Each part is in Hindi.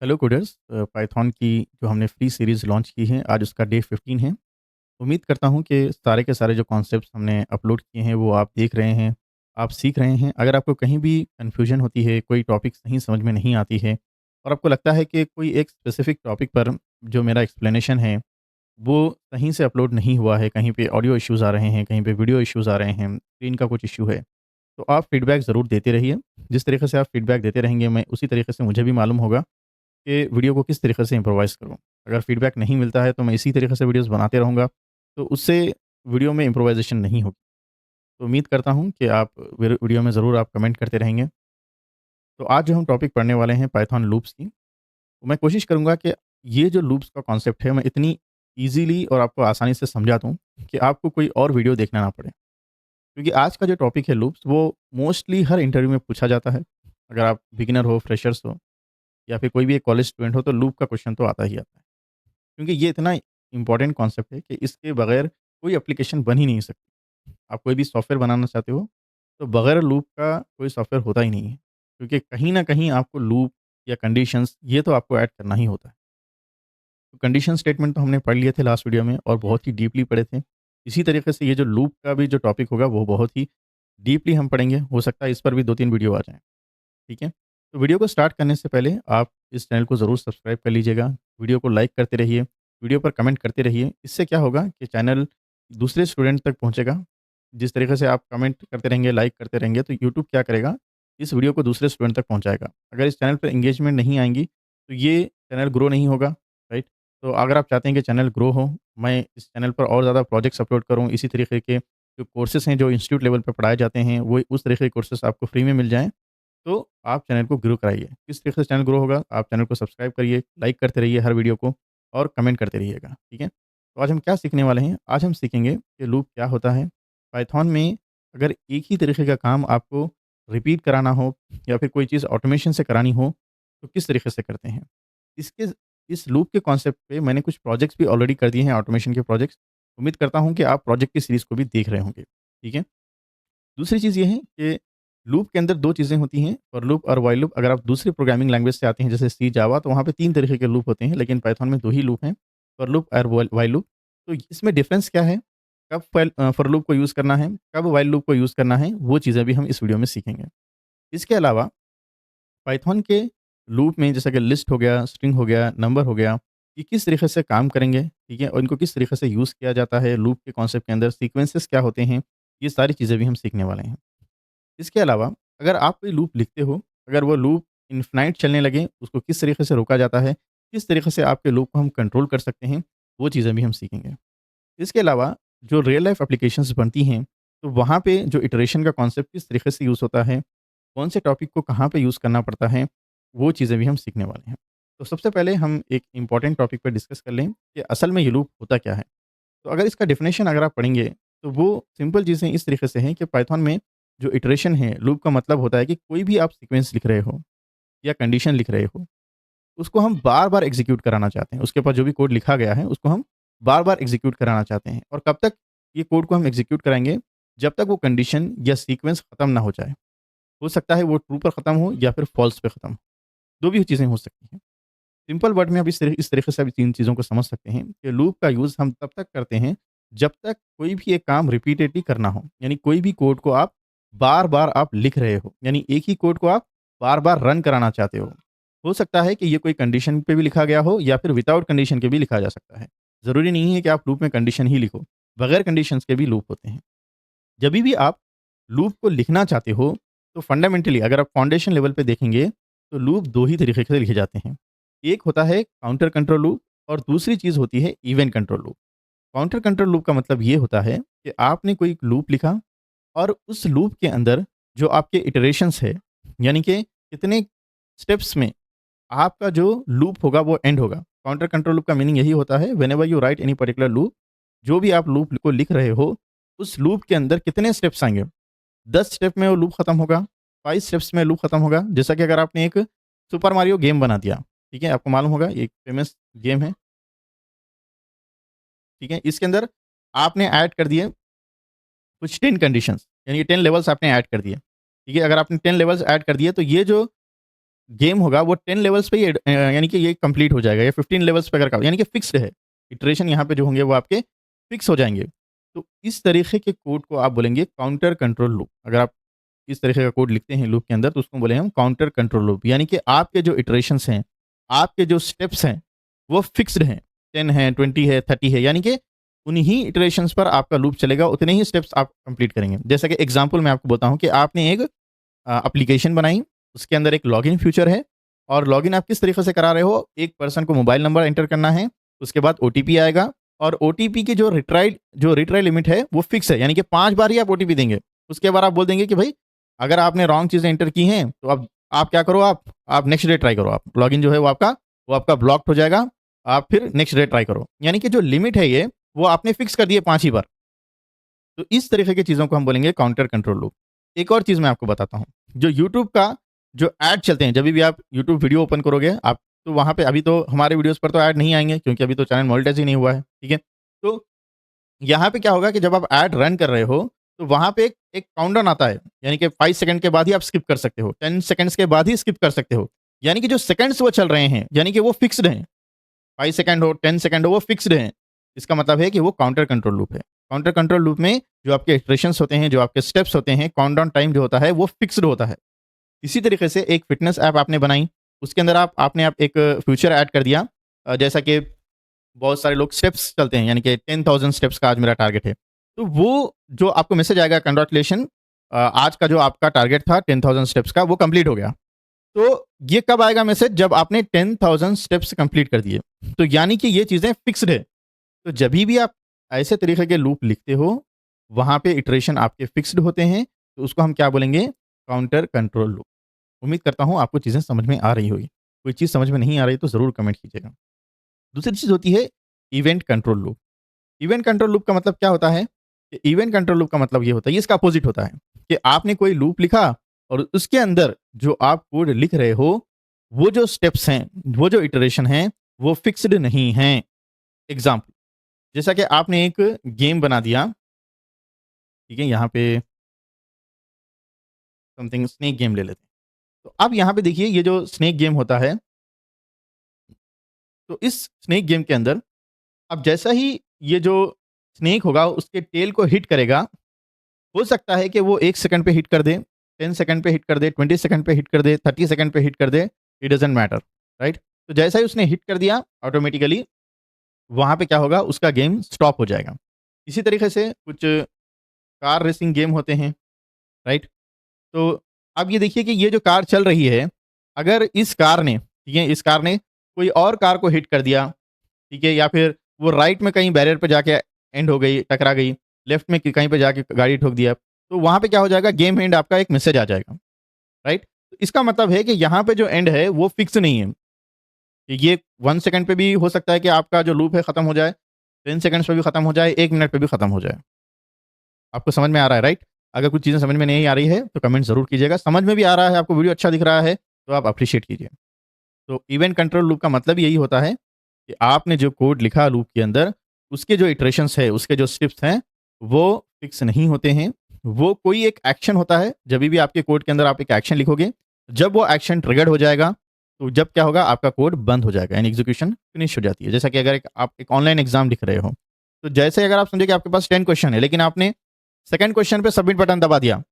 हेलो कोडर्स पाइथन की जो हमने फ्री सीरीज़ लॉन्च की है आज उसका डे 15 है। उम्मीद करता हूँ कि सारे के सारे जो कॉन्सेप्ट्स हमने अपलोड किए हैं वो आप देख रहे हैं, आप सीख रहे हैं। अगर आपको कहीं भी कन्फ्यूजन होती है, कोई टॉपिक सही समझ में नहीं आती है और आपको लगता है कि कोई एक स्पेसिफिक टॉपिक पर जो मेरा एक्सप्लेनेशन है वो सही से अपलोड नहीं हुआ है, कहीं पे ऑडियो इश्यूज़ आ रहे हैं, कहीं पे वीडियो इश्यूज़ आ रहे हैं, स्क्रीन का कुछ इश्यू है, तो आप फीडबैक ज़रूर देते रहिए। जिस तरीके से आप फीडबैक देते रहेंगे मैं उसी तरीके से मुझे भी मालूम होगा कि वीडियो को किस तरीके से इम्प्रोवाइज़ करूँ। अगर फीडबैक नहीं मिलता है तो मैं इसी तरीके से वीडियोज़ बनाते रहूँगा, तो उससे वीडियो में इम्प्रोवाइज़ेशन नहीं होगी। तो उम्मीद करता हूँ कि आप वीडियो में ज़रूर आप कमेंट करते रहेंगे। तो आज जो हम टॉपिक पढ़ने वाले हैं पाइथन लूप्स की, तो मैं कोशिश करूँगा कि ये जो लूप्स का कॉन्सेप्ट है मैं इतनी ईज़िली और आपको आसानी से समझा दूँ कि आपको कोई और वीडियो देखना ना पड़े। क्योंकि आज का जो टॉपिक है लूप्स वो मोस्टली हर इंटरव्यू में पूछा जाता है। अगर आप बिगिनर हो, फ्रेशर्स हो या फिर कोई भी एक कॉलेज स्टूडेंट हो तो लूप का क्वेश्चन तो आता ही आता है। क्योंकि ये इतना इम्पोर्टेंट कॉन्सेप्ट है कि इसके बगैर कोई एप्लीकेशन बन ही नहीं सकती। आप कोई भी सॉफ्टवेयर बनाना चाहते हो, तो बगैर लूप का कोई सॉफ्टवेयर होता ही नहीं है। क्योंकि कहीं न कहीं आपको लूप या कंडीशंस ये तो आपको ऐड करना ही होता है। तो कंडीशन स्टेटमेंट तो हमने पढ़ लिए थे लास्ट वीडियो में और बहुत ही डीपली पढ़े थे। इसी तरीके से ये जो लूप का भी जो टॉपिक होगा वो बहुत ही डीपली हम पढ़ेंगे। हो सकता है इस पर भी 2-3 वीडियो आ जाएँ। ठीक है? तो वीडियो को स्टार्ट करने से पहले आप इस चैनल को ज़रूर सब्सक्राइब कर लीजिएगा। वीडियो को लाइक करते रहिए, वीडियो पर कमेंट करते रहिए। इससे क्या होगा कि चैनल दूसरे स्टूडेंट तक पहुँचेगा। जिस तरीके से आप कमेंट करते रहेंगे, लाइक करते रहेंगे तो यूट्यूब क्या करेगा, इस वीडियो को दूसरे स्टूडेंट तक पहुँचाएगा। अगर इस चैनल पे एंगेजमेंट नहीं आएँगी, तो ये चैनल ग्रो नहीं होगा, राइट? तो अगर आप चाहते हैं कि चैनल ग्रो हो, मैं इस चैनल पर और ज़्यादा प्रोजेक्ट्स अपलोड करूँ, इसी तरीके के जो कोर्सेज़ हैं, जो इंस्टीट्यूट लेवल पे पढ़ाए जाते हैं, वो उस तरीके के कोर्सेज़ आपको फ्री में मिल जाएँ, तो आप चैनल को ग्रो कराइए। किस तरीके से चैनल ग्रो होगा? आप चैनल को सब्सक्राइब करिए, लाइक करते रहिए हर वीडियो को और कमेंट करते रहिएगा, ठीक है? तो आज हम क्या सीखने वाले हैं? आज हम सीखेंगे कि लूप क्या होता है? पाइथन में अगर एक ही तरीके का काम आपको रिपीट कराना हो या फिर कोई चीज़ ऑटोमेशन से करानी हो, तो किस तरीके से करते हैं? इसके इस लूप के कॉन्सेप्ट पे मैंने कुछ प्रोजेक्ट्स भी ऑलरेडी कर दिए हैं ऑटोमेशन के प्रोजेक्ट्स। उम्मीद करता हूँ कि आप प्रोजेक्ट की सीरीज़ को भी देख रहे होंगे, ठीक है? दूसरी चीज़ ये है कि लूप के अंदर 2 चीज़ें होती हैं, फॉर लूप और व्हाइल लूप। अगर आप दूसरी प्रोग्रामिंग लैंग्वेज से आते हैं जैसे सी, जावा तो वहाँ पे 3 तरीके के लूप होते हैं, लेकिन पाइथन में 2 ही लूप हैं, फॉर लूप और व्हाइल लूप। तो इसमें डिफरेंस क्या है? कब फॉर लूप को यूज़ करना है, कब व्हाइल लूप को यूज़ करना है, वो चीज़ें भी हम इस वीडियो में सीखेंगे। इसके अलावा पाइथन के लूप में जैसा कि लिस्ट हो गया, स्ट्रिंग हो गया, नंबर हो गया, ये किस तरीके से काम करेंगे, ठीक है? और इनको किस तरीके से यूज़ किया जाता है लूप के कॉन्सेप्ट के अंदर, सीक्वेंसेस क्या होते हैं, ये सारी चीज़ें भी हम सीखने वाले हैं। इसके अलावा अगर आप कोई लूप लिखते हो, अगर वो लूप इन्फिनाइट चलने लगे, उसको किस तरीके से रोका जाता है, किस तरीके से आपके लूप को हम कंट्रोल कर सकते हैं, वो चीज़ें भी हम सीखेंगे। इसके अलावा जो रियल लाइफ़ एप्लीकेशंस बनती हैं, तो वहाँ पे जो इटरेशन का कॉन्सेप्ट किस तरीके से यूज़ होता है, कौन से टॉपिक को कहाँ पे यूज़ करना पड़ता है, वो चीज़ें भी हम सीखने वाले हैं। तो सबसे पहले हम एक इम्पोर्टेंट टॉपिक पे डिस्कस कर लें कि असल में ये लूप होता क्या है? तो अगर इसका डेफिनेशन अगर आप पढ़ेंगे, तो वो सिंपल चीज़ें इस तरीके से हैं कि पाइथन में जो इटरेशन है, लूप का मतलब होता है कि कोई भी आप सीक्वेंस लिख रहे हो या कंडीशन लिख रहे हो, उसको हम बार-बार एग्ज़ीक्यूट कराना चाहते हैं। उसके ऊपर जो भी कोड लिखा गया है, उसको हम बार-बार एग्ज़ीक्यूट कराना चाहते हैं और कब तक ये कोड को हम एग्ज़ीक्यूट कराएँगे, जब तक वो कंडीशन या सीक्वेंस खत्म ना हो जाए। हो सकता है वो ट्रू पर खत्म हो या फिर फ़ॉल्स पे खत्म हो, 2 भी चीज़ें हो सकती हैं। सिंपल वर्ड में आप इस तरीके से आप 3 चीज़ों को समझ सकते हैं कि लूप का यूज़ हम तब तक करते हैं, जब तक कोई भी एक काम रिपीटेडली करना हो। यानी कोई भी कोड को आप बार-बार आप लिख रहे हो, यानी एक ही कोड को आप बार-बार रन कराना चाहते हो। हो सकता है कि ये कोई कंडीशन पे भी लिखा गया हो या फिर विथआउट कंडीशन के भी लिखा जा सकता है। ज़रूरी नहीं है कि आप लूप में कंडीशन ही लिखो, बगैर कंडीशंस के भी लूप होते हैं। जभी भी आप लूप को लिखना चाहते हो, तो फंडामेंटली अगर आप फाउंडेशन लेवल पे देखेंगे, तो लूप 2 ही तरीके से लिखे जाते हैं। एक होता है काउंटर कंट्रोल लूप और दूसरी चीज़ होती है event control loop. Counter control loop का मतलब ये होता है कि आपने कोई लूप लिखा और उस लूप के अंदर जो आपके इटरेशंस है, यानी कि कितने स्टेप्स में आपका जो लूप होगा वो एंड होगा। काउंटर कंट्रोल लूप का मीनिंग यही होता है whenever you right any particular loop, जो भी आप लूप को लिख रहे हो, उस लूप के अंदर कितने स्टेप्स आएँगे। 10 स्टेप में वो लूप खत्म होगा, 5 स्टेप्स में लूप खत्म होगा। जैसा कि अगर आपने एक सुपर मारियो गेम बना दिया, ठीक है? आपको मालूम होगा ये एक फेमस गेम है, ठीक है? इसके अंदर आपने ऐड कर दिए कुछ 10 कंडीशंस, यानी 10 लेवल्स आपने ऐड कर दिए, ठीक है? अगर आपने 10 लेवल्स ऐड कर दिए तो ये जो गेम होगा वो 10 लेवल्स पे ही यानी कि ये कंप्लीट हो जाएगा या 15 लेवल्स पे अगर का यानी कि फिक्स्ड है। इटरेशन यहाँ पे जो होंगे वो आपके फिक्स हो जाएँगे। तो इस तरीके के कोड को आप बोलेंगे काउंटर कंट्रोल लूप। अगर आप इस तरीके का कोड लिखते हैं लूप के अंदर तो उसको बोलेंगे हम काउंटर कंट्रोल लूप। यानी कि आपके जो इटरेशंस हैं, आपके जो स्टेप्स हैं, वो फिक्स्ड हैं। 10 है, 20 है, 30 है यानी कि उन्हीं इटरेशंस पर आपका लूप चलेगा, उतने ही स्टेप्स आप कंप्लीट करेंगे। जैसा कि एग्ज़ाम्पल मैं आपको बताऊँ कि आपने एक एप्लीकेशन बनाई, उसके अंदर एक लॉगिन फीचर है और लॉगिन आप किस तरीके से करा रहे हो, एक पर्सन को मोबाइल नंबर एंटर करना है, उसके बाद ओटीपी आएगा और ओटीपी की जो रिट्राई लिमिट है, वो फिक्स है, यानी कि 5 बार ही आप ओटीपी देंगे। उसके बाद आप बोल देंगे कि भई, अगर आपने रॉन्ग चीज़ें एंटर की हैं, तो अब आप क्या करो आप नेक्स्ट डे ट्राई करो आप। लॉगिन जो है वो आपका ब्लॉक्ड हो जाएगा, आप फिर नेक्स्ट डे ट्राई करो। यानी कि जो लिमिट है ये, वो आपने फिक्स कर दी है 5 ही बार। तो इस तरीके की चीज़ों को हम बोलेंगे काउंटर कंट्रोल लूप। एक और चीज़ मैं आपको बताता हूँ, जो यूट्यूब का जो ऐड चलते हैं, जभी भी आप यूट्यूब वीडियो ओपन करोगे, आप तो वहाँ पे अभी तो हमारे वीडियोज़ पर तो ऐड नहीं आएँगे क्योंकि अभी तो चैनल मोनेटाइज़ ही नहीं हुआ है, ठीक है? तो यहाँ पे क्या होगा कि जब आप ऐड रन कर रहे हो, तो वहाँ पे एक एक काउंटडाउन आता है, यानी कि 5 सेकंड के बाद ही आप स्किप कर सकते हो, 10 सेकंड्स के बाद ही स्किप कर सकते हो। यानी कि जो सेकंड्स वो चल रहे हैं, यानी कि वो फिक्स्ड हैं। 5 सेकंड हो, 10 सेकंड हो, वो फिक्स्ड हैं। इसका मतलब है कि वो काउंटर कंट्रोल लूप है। काउंटर कंट्रोल लूप में जो आपके इटरेशंस होते हैं, जो आपके स्टेप्स होते हैं, काउंटडाउन टाइम जो होता है, वो फिक्स्ड होता है। इसी तरीके से एक फ़िटनेस ऐप आपने बनाई, उसके अंदर आप एक फीचर ऐड कर दिया जैसा कि बहुत सारे लोग स्टेप्स चलते हैं, यानी कि 10,000 स्टेप्स का आज मेरा टारगेट है। तो वो जो आपको मैसेज आएगा कांग्रेचुलेशन आज का जो आपका टारगेट था 10,000 स्टेप्स का वो कंप्लीट हो गया। तो ये कब आएगा मैसेज जब आपने 10,000 स्टेप्स कंप्लीट कर दिए। तो यानी कि ये चीज़ें फिक्स्ड है। तो जभी भी आप ऐसे तरीके के लूप लिखते हो, वहाँ पे इटरेशन आपके फिक्स्ड होते हैं, तो उसको हम क्या बोलेंगे काउंटर कंट्रोल लूप। उम्मीद करता हूँ आपको चीज़ें समझ में आ रही होगी। कोई चीज़ समझ में नहीं आ रही तो ज़रूर कमेंट कीजिएगा। दूसरी चीज़ होती है event control loop. Event control loop का मतलब क्या होता है? कि इवेंट कंट्रोल लूप का मतलब ये होता है, ये इसका अपोज़िट होता है कि आपने कोई लूप लिखा और उसके अंदर जो आप कोड लिख रहे हो, वो जो स्टेप्स हैं, वो जो इटरेशन हैं, वो फिक्स्ड नहीं हैं। एग्ज़ाम्पल जैसा कि आपने एक गेम बना दिया, ठीक है? यहाँ पे समथिंग स्नेक गेम ले लेते हैं। तो अब यहाँ पे देखिए ये जो स्नेक गेम होता है, तो इस स्नेक गेम के अंदर अब जैसा ही ये जो स्नेक होगा उसके टेल को हिट करेगा, हो सकता है कि वो 1 सेकंड पे हिट कर दे, 10 सेकंड पे हिट कर दे, 20 सेकंड पे हिट कर दे, 30 सेकंड पे हिट कर दे, इट डज़न्ट मैटर, राइट? तो जैसा ही उसने हिट कर दिया ऑटोमैटिकली वहाँ पे क्या होगा उसका गेम स्टॉप हो जाएगा। इसी तरीके से कुछ कार रेसिंग गेम होते हैं, राइट? तो अब ये देखिए कि ये जो कार चल रही है, अगर इस कार ने, ठीक है, इस कार ने कोई और कार को हिट कर दिया, ठीक है, या फिर वो राइट में कहीं बैरियर पे जाके एंड हो गई, टकरा गई, लेफ्ट में कहीं पे जाके गाड़ी ठोक दिया, तो वहाँ पे क्या हो जाएगा गेम एंड आपका एक मैसेज आ जाएगा, राइट? तो इसका मतलब है कि यहाँ पे जो एंड है वो फिक्स नहीं है, कि ये 1 सेकंड पे भी हो सकता है कि आपका जो लूप है खत्म हो जाए, 10 सेकंड्स पे भी खत्म हो जाए, 1 मिनट पे भी खत्म हो जाए। आपको समझ में आ रहा है, राइट? अगर कुछ चीज़ें समझ में नहीं आ रही है, तो कमेंट ज़रूर कीजिएगा। समझ में भी आ रहा है, आपको वीडियो अच्छा दिख रहा है, तो आप एप्रिशिएट कीजिए। तो इवेंट कंट्रोल लूप का मतलब यही होता है कि आपने जो कोड लिखा लूप के अंदर, उसके जो इटरेशंस है, उसके जो स्टेप्स हैं, वो फिक्स नहीं होते हैं। वो कोई एक एक्शन होता है, जभी भी आपके कोड के अंदर आप एक एक्शन लिखोगे, जब वो एक्शन ट्रिगर्ड हो जाएगा, तो जब क्या होगा आपका कोड बंद हो जाएगा, यानी एग्ज़ीक्यूशन फिनिश हो जाती है। जैसा कि अगर आप एक ऑनलाइन एग्ज़ाम लिख रहे हो, तो जैसे अगर आप समझिए कि आपके पास 10 क्वेश्चन है, लेकिन आपने सेकंड क्वेश्चन पे सबमिट बटन दबा दिया।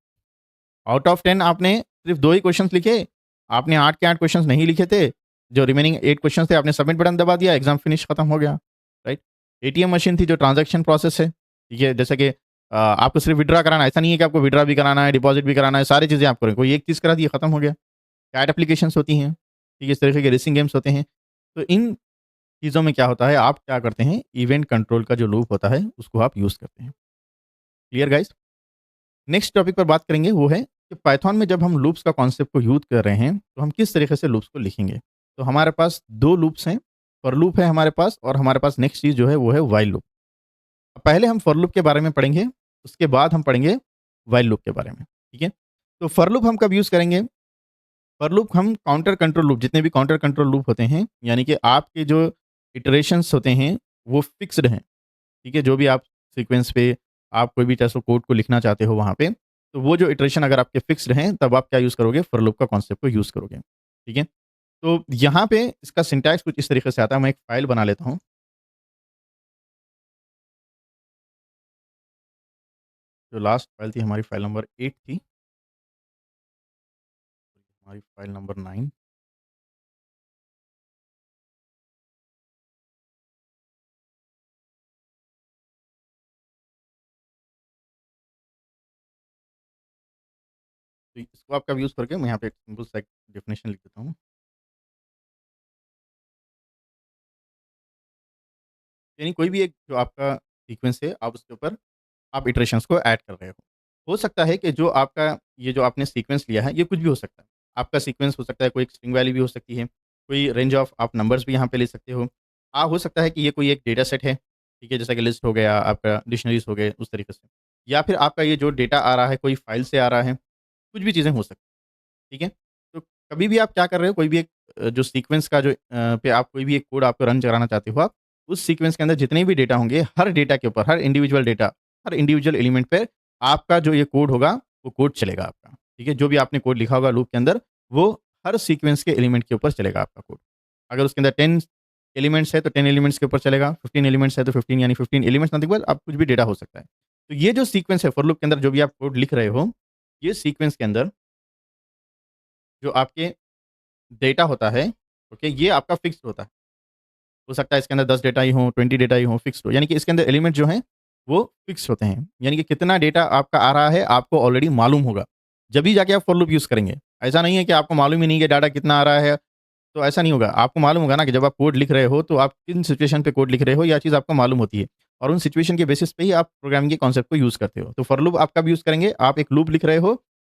आउट ऑफ 10 आपने सिर्फ 2 ही क्वेश्चंस लिखे, आपने 8 के 8 क्वेश्चंस नहीं लिखे थे, जो रिमेनिंग 8 क्वेश्चंस थे आपने सबमिट बटन दबा दिया, एग्ज़ाम फिनिश खत्म हो गया, राइट? एटीएम मशीन थी जो ट्रांज़ैक्शन प्रोसेस है, ठीक है? जैसे कि आपको सिर्फ विथड्रॉ कराना है, ऐसा नहीं है कि आपको विथड्रॉ भी कराना है, डिपॉज़िट भी कराना है, सारी चीज़ें आप करें, कोई एक चीज़ करा दी खत्म हो गया। चैट एप्लीकेशंस होती हैं, ठीक है? इस तरीके के रेसिंग गेम्स होते हैं। तो इन चीज़ों में क्या होता है, आप क्या करते हैं, इवेंट कंट्रोल का जो लूप होता है, उसको आप यूज़ करते हैं। Clear guys? नेक्स्ट टॉपिक पर बात करेंगे वो है कि पाइथन में जब हम लूप्स का कॉन्सेप्ट को यूज़ कर रहे हैं, तो हम किस तरीके से लूप्स को लिखेंगे। तो हमारे पास 2 लूप्स हैं, फॉर लूप है हमारे पास और हमारे पास नेक्स्ट चीज़ जो है वो है व्हाइल लूप। पहले हम फॉर लूप के बारे में पढ़ेंगे, उसके बाद हम पढ़ेंगे व्हाइल लूप के बारे में, ठीक है? तो फॉर लूप हम कब यूज़ करेंगे? फॉर लूप हम काउंटर कंट्रोल लूप जितने भी काउंटर कंट्रोल लूप होते हैं, यानी कि आपके जो इटरेशंस होते हैं, वो फिक्स्ड हैं। ठीक है? जो भी आप सीक्वेंस पे आप कोई भी टेस्ट कोड को लिखना चाहते हो वहाँ पे, तो वो जो इटरेशन अगर आपके फिक्स्ड हैं, तब आप क्या यूज़ करोगे? फॉर लूप का कॉन्सेप्ट को यूज़ करोगे। ठीक है? तो यहाँ पे इसका सिंटैक्स कुछ इस तरीके से आता है, मैं एक फ़ाइल बना लेता हूँ। जो लास्ट फ़ाइल थी हमारी फ़ाइल नंबर 8 थी, हमारी फ़ाइल नंबर 9। तो इसको आपका यूज़ करके मैं यहाँ पे एक सिंपल सा एक डेफिनिशन लिख देता हूँ। यानी कोई भी एक जो आपका सीक्वेंस है, आप उसके ऊपर आप इटरेशंस को ऐड कर रहे हो। हो सकता है कि जो आपका ये जो आपने सीक्वेंस लिया है, ये कुछ भी हो सकता है। आपका सीक्वेंस हो सकता है, कोई एक स्ट्रिंग वैल्यू भी हो सकती है, कोई रेंज ऑफ आप नंबर्स भी यहाँ पे ले सकते हो। हो सकता है कि ये कोई एक डेटा सेट है, ठीक है? जैसा कि लिस्ट हो गया, आपका डिक्शनरीज़ हो गए, उस तरीके से। या फिर आपका ये जो डेटा आ रहा है, कोई फ़ाइल से आ रहा है, कुछ भी चीज़ें हो सकती हैं। ठीक है? तो कभी भी आप क्या कर रहे हो, कोई भी एक जो सीक्वेंस का जो पे आप कोई भी एक कोड आपको रन कराना चाहते हो आप, उस सीक्वेंस के अंदर जितने भी डेटा होंगे, हर डेटा के ऊपर, हर इंडिविजुअल एलिमेंट पे आपका जो ये कोड होगा, वो कोड चलेगा आपका। ठीक है? जो भी आपने कोड लिखा होगा लूप के अंदर, वो हर सीक्वेंस के एलिमेंट के ऊपर चलेगा आपका कोड। अगर उसके अंदर 10 एलिमेंट्स है, तो 10 एलिमेंट्स के ऊपर चलेगा, 15 एलिमेंट्स है, तो 15 यानी 15 एलिमेंट्स नथिंग बट अब कुछ भी डेटा हो सकता है। तो ये जो सीक्वेंस है, फॉर लूप के अंदर जो भी आप कोड लिख रहे हो, ये सीक्वेंस के अंदर जो आपके डेटा होता है, ओके, ये आपका फिक्स्ड होता है। हो सकता है इसके अंदर 10 डेटा ही हों, 20 डेटा ही हों, फिक्स्ड हो। यानी कि इसके अंदर एलिमेंट जो हैं, वो फिक्स्ड होते हैं। यानी कि कितना डेटा आपका आ रहा है, आपको ऑलरेडी मालूम होगा। जभी जाके आप फॉर लूप यूज़ करेंगे। ऐसा नहीं है कि आपको मालूम ही नहीं है कि डाटा कितना आ रहा है, तो ऐसा नहीं होगा। आपको मालूम होगा ना कि जब आप कोड लिख रहे हो, तो आप किन सिचुएशन पे कोड लिख रहे हो, यह चीज़ आपको मालूम होती है। और उन सिचुएशन के बेसिस पे ही आप प्रोग्रामिंग के कॉन्सेप्ट को यूज़ करते हो। तो फॉर लूप आप कब यूज़ करेंगे? आप एक लूप लिख रहे हो,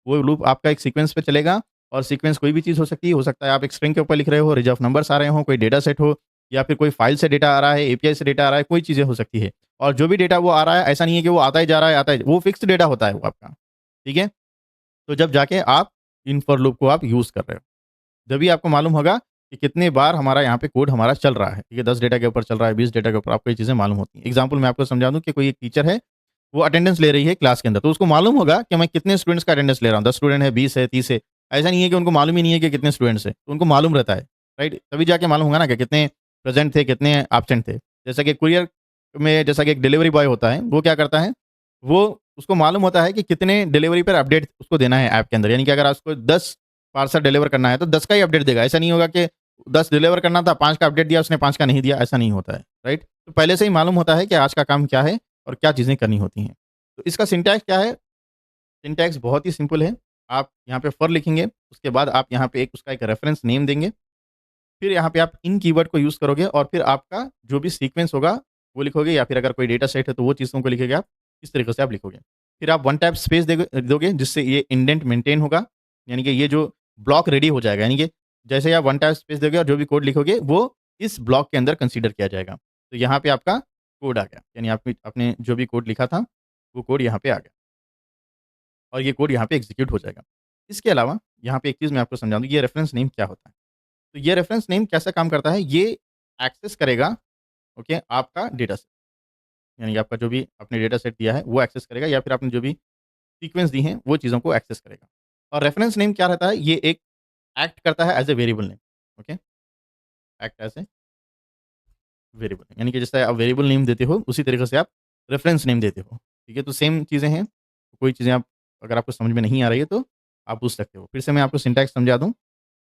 वो लूप आपका एक सीक्वेंस पे चलेगा और सीक्वेंस कोई भी चीज़ हो सकती है। हो सकता है आप एक स्ट्रिंग के ऊपर लिख रहे हो, रेंज ऑफ नंबर्स आ रहे हों, कोई डेटा सेट हो या फिर कोई फ़ाइल से डेटा आ रहा है, एपीआई से डेटा आ रहा है, कोई चीज़ें हो सकती है। और जो भी डेटा वो आ रहा है, ऐसा नहीं है कि वो आता ही जा रहा है, आता है वो फिक्स्ड डेटा होता है वो आपका, ठीक है? तो जब जाके आप इन फॉर लूप को आप यूज़ कर रहे हो, जभी आपको मालूम होगा कि कितने बार हमारा यहाँ पे कोड हमारा चल रहा है, ठीक है? 10 डेटा के ऊपर चल रहा है, 20 डेटा के ऊपर, आपको ये चीज़ें मालूम होती हैं। एग्ज़ाम्पल मैं आपको समझा दूँ कि कोई एक टीचर है, वो अटेंडेंस ले रही है क्लास के अंदर, तो उसको मालूम होगा कि मैं कितने स्टूडेंट्स का अटेंडेंस ले रहा हूँ, 10 स्टूडेंट है, 20 है, 30 है। ऐसा नहीं है कि उनको मालूम ही नहीं है कि कितने स्टूडेंट्स हैं, तो उनको मालूम रहता है, राइट? तभी जाके मालूम होगा ना कि कितने प्रेज़ेंट थे, कितने एब्सेंट थे। जैसा कि कुरियर में जैसा कि एक डिलिवरी बॉय होता है, वो क्या करता है, वो उसको मालूम होता है कि कितने डिलिवरी पर अपडेट उसको देना है ऐप के अंदर। यानी कि अगर उसको 10 पार्सल डिलीवर करना है, तो 10 का ही अपडेट देगा। ऐसा नहीं होगा कि 10 डिलीवर करना था, 5 का अपडेट दिया उसने, 5 का नहीं दिया, ऐसा नहीं होता है, राइट? तो पहले से ही मालूम होता है कि आज का काम क्या है और क्या चीज़ें करनी होती हैं। तो इसका सिंटैक्स क्या है? सिंटैक्स बहुत ही सिंपल है। आप यहाँ पे फॉर लिखेंगे, उसके बाद आप यहाँ पे एक उसका एक रेफरेंस नेम देंगे। फिर यहाँ पे आप इन कीवर्ड को यूज़ करोगे और फिर आपका जो भी सीक्वेंस होगा, वो लिखोगे या फिर अगर कोई डेटा सेट है, तो वो चीज़ों को लिखेंगे आप, इस तरीके से आप लिखोगे। फिर आप वन टाइप स्पेस दोगे जिससे ये इंडेंट मेंटेन होगा, यानी कि ये जो ब्लॉक रेडी हो जाएगा, यानी कि जैसे ही आप वन टाइप स्पेस दोगे और जो भी कोड लिखोगे, वो इस ब्लॉक के अंदर कंसीडर किया जाएगा। तो यहाँ पे आपका कोड आ गया, यानी आपने आपने जो भी कोड लिखा था, वो कोड यहाँ पे आ गया और ये कोड यहाँ पे एग्ज़ीक्यूट हो जाएगा। इसके अलावा यहाँ पे एक चीज़ मैं आपको समझा दूँ, ये रेफरेंस नेम क्या होता है? तो ये रेफरेंस नेम कैसा काम करता है? ये एक्सेस करेगा, ओके, आपका डेटा सेट, यानी कि आपका जो भी आपने डेटा सेट दिया है, वो एक्सेस करेगा या फिर आपने जो भी सीक्वेंस दी हैं, वो चीज़ों को एक्सेस करेगा। और रेफरेंस नेम क्या रहता है? ये एक एक्ट करता है as a variable name, okay? Act as a variable, यानी कि जैसे आप वेरिएबल नेम देते हो, उसी तरीके से आप रेफरेंस नेम देते हो, ठीक है? तो सेम चीज़ें हैं, कोई चीज़ें आप अगर आपको समझ में नहीं आ रही है, तो आप पूछ सकते हो। फिर से मैं आपको सिंटैक्स समझा दूँ,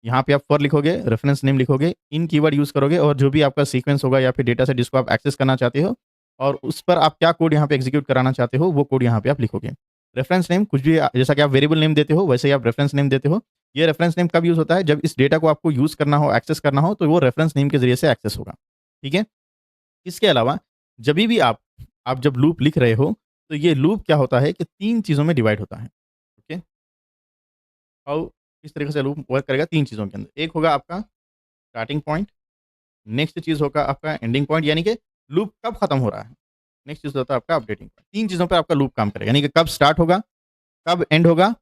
यहाँ पे आप फॉर लिखोगे, रेफरेंस नेम लिखोगे, इन कीवर्ड यूज़ करोगे और जो भी आपका सीक्वेंस होगा या फिर डेटा सेट जिसको आप एक्सेस करना चाहते हो और उस पर आप क्या कोड यहाँ पे एग्ज़ीक्यूट कराना चाहते हो, वो कोड यहाँ पे आप लिखोगे। रेफरेंस नेम कुछ भी जैसा कि आप वेरिएबल नेम देते हो, वैसे ही आप रेफरेंस नेम देते हो। ये रेफरेंस नेम कब यूज़ होता है? जब इस डेटा को आपको यूज़ करना हो, एक्सेस करना हो, तो वो रेफरेंस नेम के ज़रिए से एक्सेस होगा, ठीक है? इसके अलावा जभी भी आप जब लूप लिख रहे हो, तो ये लूप क्या होता है कि 3 चीज़ों में डिवाइड होता है, ओके? हाउ किस तरीके से लूप वर्क करेगा 3 चीज़ों के अंदर। एक होगा आपका स्टार्टिंग पॉइंट, नेक्स्ट चीज़ होगा आपका एंडिंग पॉइंट, यानी कि लूप कब खत्म हो रहा है। नेक्स्ट चीज़ होता है आपका अपडेटिंग पॉइंट। 3 चीज़ों पे आपका लूप काम करेगा, यानी कि कब स्टार्ट होगा, कब एंड होगा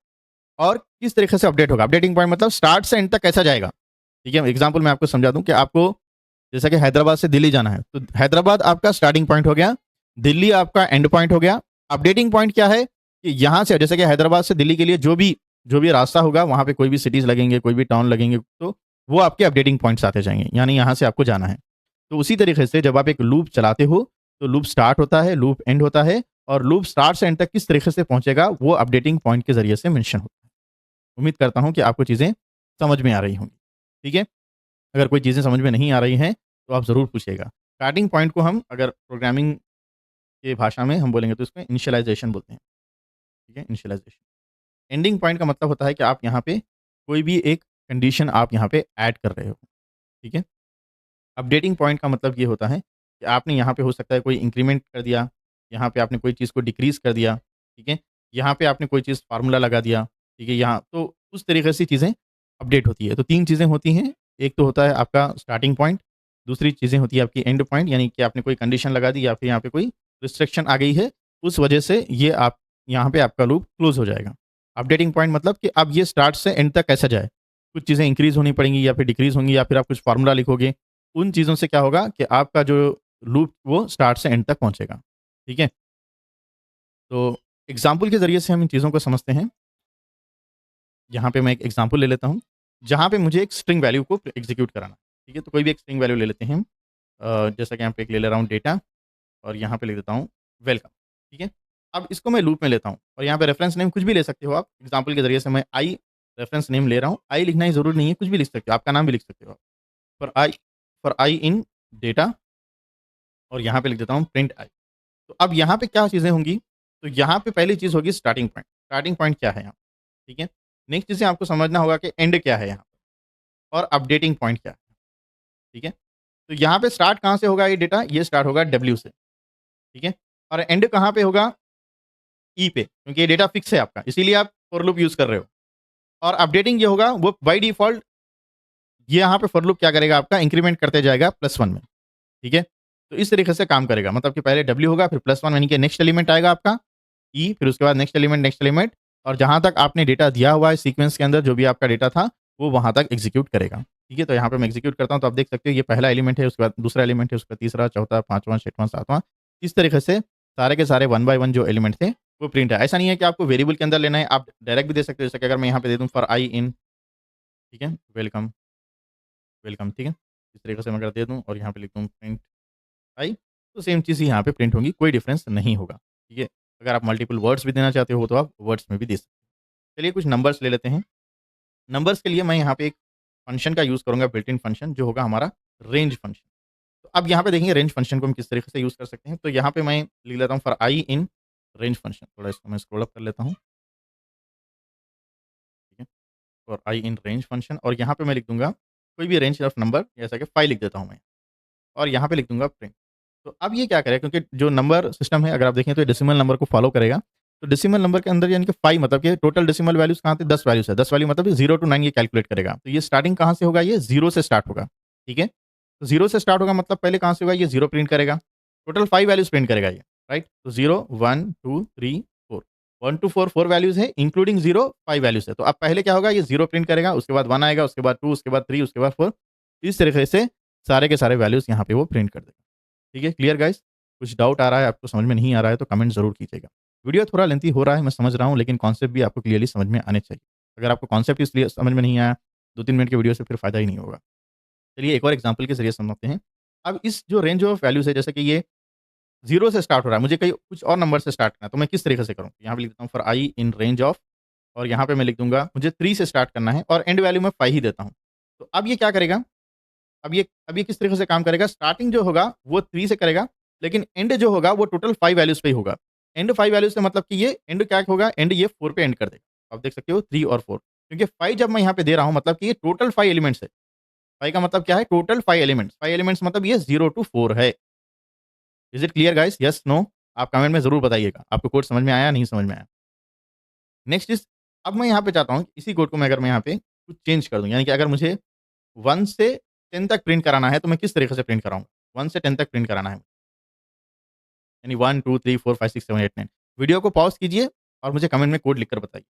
और किस तरीके से अपडेट होगा। अपडेटिंग पॉइंट मतलब स्टार्ट से एंड तक कैसा जाएगा, ठीक है? एग्ज़ाम्पल मैं आपको समझा दूँ कि आपको जैसा कि हैदराबाद से दिल्ली जाना है, तो हैदराबाद आपका स्टार्टिंग पॉइंट हो गया, दिल्ली आपका एंड पॉइंट हो गया। अपडेटिंग पॉइंट क्या है कि यहाँ से जैसे कि हैदराबाद से दिल्ली के लिए जो भी रास्ता होगा, वहाँ पे कोई भी सिटीज़ लगेंगे, कोई भी टाउन लगेंगे, तो वो आपके अपडेटिंग पॉइंट्स आते जाएँगे, यानी यहाँ से आपको जाना है। तो उसी तरीके से जब आप एक लूप चलाते हो, तो लूप स्टार्ट होता है, लूप एंड होता है और लूप स्टार्ट से एंड तक किस तरीके से पहुँचेगा, वो अपडेटिंग पॉइंट के ज़रिए से मेंशन होता है। उम्मीद करता हूँ कि आपको चीज़ें समझ में आ रही होंगी। ठीक है? अगर कोई चीज़ें समझ में नहीं आ रही हैं, तो आप ज़रूर पूछिएगा। स्टार्टिंग पॉइंट को हम अगर प्रोग्रामिंग की भाषा में हम बोलेंगे तो इसको इनिशियलाइज़ेशन बोलते हैं। ठीक है? इनिशियलाइज़ेशन। एंडिंग पॉइंट का मतलब होता है कि आप यहाँ पे कोई भी एक कंडीशन आप यहाँ पे ऐड कर रहे हो। ठीक है? अपडेटिंग पॉइंट का मतलब ये होता है कि आपने यहाँ पे हो सकता है कोई इंक्रीमेंट कर दिया, यहाँ पे आपने कोई चीज़ को डिक्रीज़ कर दिया, ठीक है? यहाँ पे आपने कोई चीज़ फ़ॉर्मूला लगा दिया, ठीक है? यहाँ तो उस तरीके से चीज़ें अपडेट होती है। तो 3 चीज़ें होती हैं, एक तो होता है आपका स्टार्टिंग पॉइंट, दूसरी चीज़ें होती है आपकी एंड पॉइंट यानी कि आपने कोई कंडीशन लगा दी या फिर यहाँ पे कोई रिस्ट्रिक्शन आ गई है, उस वजह से ये आप यहाँ पे आपका लूप क्लोज़ हो जाएगा। अपडेटिंग पॉइंट मतलब कि अब ये स्टार्ट से एंड तक कैसे जाए? कुछ चीज़ें इंक्रीज़ होनी पड़ेंगी या फिर डिक्रीज़ होंगी या फिर आप कुछ फ़ॉर्मूला लिखोगे। उन चीज़ों से क्या होगा कि आपका जो लूप वो स्टार्ट से एंड तक पहुँचेगा। ठीक है? तो एग्ज़ाम्पल के ज़रिए से हम इन चीज़ों को समझते हैं। यहाँ पे मैं एक एग्ज़ाम्पल ले लेता हूँ, जहाँ पे मुझे एक स्ट्रिंग वैल्यू को एग्ज़ीक्यूट कराना है। ठीक है? तो कोई भी एक स्ट्रिंग वैल्यू ले लेते हैं हम। जैसा कि यहाँ पे एक ले ले रहा हूँ डेटा और यहाँ पे लिख देता हूँ वेलकम। ठीक है? अब इसको मैं लूप में लेता हूँ और यहाँ पे रेफ़रेंस नेम कुछ भी ले सकते हो आप। एग्ज़ाम्पल के ज़रिए से मैं आई रेफ़रेंस नेम ले रहा हूँ। आई लिखना ही ज़रूरी नहीं है, कुछ भी लिख सकते हो। आपका नाम भी लिख सकते हो आप। फॉर आई इन डेटा और यहाँ पे लिख देता हूँ प्रिंट आई। तो अब यहाँ पे क्या चीज़ें होंगी? तो यहाँ पे पहली चीज़ होगी स्टार्टिंग पॉइंट। स्टार्टिंग पॉइंट क्या है यहाँ? ठीक है? नेक्स्ट चीज़ें आपको समझना होगा कि एंड क्या है यहाँ और अपडेटिंग पॉइंट क्या है? ठीक है? तो यहाँ पे स्टार्ट कहाँ से होगा ये डेटा? ये स्टार्ट होगा डब्ल्यू से, ठीक है? और एंड कहाँ पे होगा? ई पे, क्योंकि ये डेटा फिक्स है आपका, इसीलिए आप फॉर लूप यूज़ कर रहे हो। और अपडेटिंग ये होगा वो बाय डिफ़ॉल्ट ये यहाँ पे फॉर लूप क्या करेगा आपका इंक्रीमेंट करते जाएगा +1 में, ठीक है? तो इस तरीके से काम करेगा मतलब कि पहले डब्ल्यू होगा फिर +1 यानी कि नेक्स्ट एलिमेंट आएगा आपका ई, फिर उसके बाद नेक्स्ट एलिमेंट और जहाँ तक आपने डेटा दिया हुआ है सीक्वेंस के अंदर जो भी आपका डेटा था, वो वहाँ तक एग्ज़ीक्यूट करेगा। ठीक है? तो यहाँ पे मैं एग्ज़ीक्यूट करता हूँ तो आप देख सकते हो ये पहला एलिमेंट है, उसके बाद दूसरा एलिमेंट है, उसके बाद तीसरा, चौथा, 5वाँ, 6वाँ, 7वाँ इस तरीके से सारे के सारे 1 बाय 1 जो एलिमेंट थे, वो प्रिंट है। ऐसा नहीं है कि आपको वेरिएबल के अंदर लेना है, आप डायरेक्ट भी दे सकते हो जैसे कि अगर मैं यहाँ पे दे दूँ फॉर आई इन ठीक है? वेलकम, वेलकम ठीक है? इस तरीके से मैं अगर दे दूँ और यहाँ पे लिख दूँ प्रिंट आई, तो सेम चीज़ ही यहाँ पे प्रिंट होगी, कोई डिफरेंस नहीं होगा। ठीक है? अगर आप मल्टीपल वर्ड्स भी देना चाहते हो तो आप वर्ड्स में भी दे सकते हो। चलिए कुछ नंबर्स ले लेते हैं। नंबर्स के लिए मैं यहाँ पे एक फंक्शन का यूज़ करूँगा बिल्ट इन फंक्शन जो होगा हमारा रेंज फंक्शन। तो अब यहाँ पे देखेंगे रेंज फंक्शन को हम किस तरीके से यूज़ कर सकते हैं। तो यहाँ पे मैं लिख लेता हूँ for i in range function. थोड़ा इसको मैं स्क्रॉल अप कर लेता हूँ। ठीक है? For i in range function और यहाँ पे मैं लिख दूँगा कोई भी रेंज ऑफ नंबर जैसा कि 5 लिख देता हूँ मैं और यहाँ पे लिख दूँगा प्रिंट। तो अब ये क्या करेगा क्योंकि जो नंबर सिस्टम है अगर आप देखें तो ये डेसिमल नंबर को फ़ॉलो करेगा। तो डेसिमल नंबर के अंदर यानी कि 5 मतलब कि टोटल डेसिमल वैल्यूज़ कहाँ थे 10 वैल्यूज़ है। 10 वैल्यू मतलब 0 टू 9 ये कैलकुलेट करेगा। तो ये स्टार्टिंग कहाँ से होगा ये 0 से स्टार्ट होगा। ठीक है? तो 0 से स्टार्ट होगा मतलब पहले कहाँ से होगा ये 0 प्रिंट करेगा। टोटल 5 वैल्यूज़ प्रिंट करेगा ये, राइट? तो 0, 1, 2, 3, 4 1 टू 4 वैल्यूज़ है इंक्लूडिंग 0 5 वैल्यूज़ है। तो अब पहले क्या होगा ये 0 प्रिंट करेगा, उसके बाद 1 आएगा, उसके बाद 2, उसके बाद 3, उसके बाद 4 इस तरीके से सारे के सारे वैल्यूज़ यहाँ पे वो प्रिंट कर देगा। ठीक है, क्लियर गाइस? कुछ डाउट आ रहा है, आपको समझ में नहीं आ रहा है तो कमेंट ज़रूर कीजिएगा। वीडियो थोड़ा लेंथी हो रहा है, मैं समझ रहा हूँ लेकिन कॉन्सेप्ट भी आपको क्लियरली समझ में आने चाहिए। अगर आपको कॉन्सेप्ट इसलिए समझ में नहीं आया, 2-3 मिनट की वीडियो से फिर फ़ायदा ही नहीं होगा। चलिए एक और एग्ज़ाम्पल के ज़रिए समझते हैं। अब इस जो रेंज ऑफ वैल्यूज़ है जैसे कि ये 0 से स्टार्ट हो रहा है, मुझे कहीं कुछ और नंबर से स्टार्ट करना है, तो मैं किस तरीके से करूँ? यहाँ पे लिख देता हूँ for i in range of और यहाँ पे मैं लिख दूँगा मुझे 3 से स्टार्ट करना है और एंड वैल्यू मैं 5 ही देता हूँ। तो अब ये क्या करेगा? अब ये किस तरीके से काम करेगा? स्टार्टिंग जो होगा वो 3 से करेगा, लेकिन एंड जो होगा वो टोटल 5 वैल्यूज़ पे ही होगा। एंड 5 वैल्यूज़ से मतलब कि ये एंड क्या होगा? एंड ये 4 पे एंड कर देगा। आप देख सकते हो 3 और 4 क्योंकि 5 जब मैं यहाँ पे दे रहा हूँ मतलब कि ये टोटल 5 एलिमेंट्स है। 5 का मतलब क्या है? Total 5 elements. 5 एलिमेंट्स मतलब ये 0 टू 4 है। Is it clear guys? Yes, no? आप कमेंट में ज़रूर बताइएगा। आपको कोड समझ में आया, नहीं समझ में आया? नेक्स्ट इज़ अब मैं यहाँ पे चाहता हूँ इसी कोड को मैं अगर मैं यहाँ पे कुछ चेंज कर दूँ, यानी कि अगर मुझे 1 से 10 तक प्रिंट कराना है, तो मैं किस तरीके से प्रिंट कराऊँगा? 1 से 10 तक प्रिंट कराना है, यानी 1, 2, 3, 4, 5, 6, 7, 8, 9 वीडियो को पॉज़ कीजिए और मुझे कमेंट में कोड लिखकर बताइए।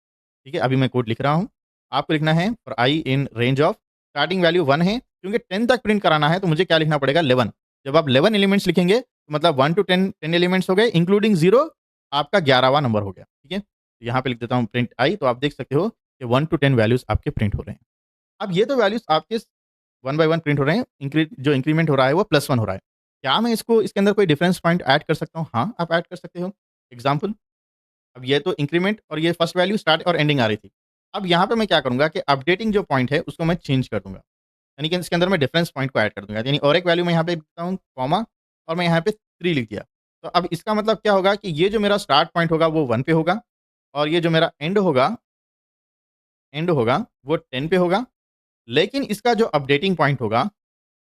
ठीक है? अभी मैं कोड लिख रहा हूँ। आपको लिखना है for i in range of starting value 1 है, क्योंकि 10 तक प्रिंट कराना है, तो मुझे क्या लिखना पड़ेगा 11 जब आप 11 एलिमेंट्स लिखेंगे, तो मतलब 1 टू 10 10 एलिमेंट्स हो गए, इंक्लूडिंग 0 आपका 11वाँ नंबर हो गया। ठीक है? तो यहाँ पे लिख देता हूँ प्रिंट आई, तो आप देख सकते हो कि 1 टू 10 वैल्यूज़ आपके प्रिंट हो रहे हैं। अब ये तो वैल्यूज़ आपके 1 बाय 1 प्रिंट हो रहे हैं, जो इंक्रीमेंट हो रहा है वो +1 हो रहा है। क्या मैं इसको इसके अंदर कोई डिफरेंस पॉइंट ऐड कर सकता हूँ? हाँ, आप ऐड कर सकते हो। एग्ज़ाम्पल, अब ये तो इंक्रीमेंट और ये फर्स्ट वैल्यू स्टार्ट और एंडिंग आ रही थी। अब यहाँ पे मैं क्या करूँगा कि अपडेटिंग जो पॉइंट है उसको मैं चेंज कर दूँगा। यानी कि इसके अंदर मैं डिफरेंस पॉइंट को ऐड कर दूँगा। यानी और एक वैल्यू मैं यहाँ पे लिखता हूँ कॉमा और मैं यहाँ पे 3 लिख दिया। तो अब इसका मतलब क्या होगा कि ये जो मेरा स्टार्ट पॉइंट होगा वो 1 पे होगा और ये जो मेरा एंड होगा वो 10 पे होगा। लेकिन इसका जो अपडेटिंग पॉइंट होगा,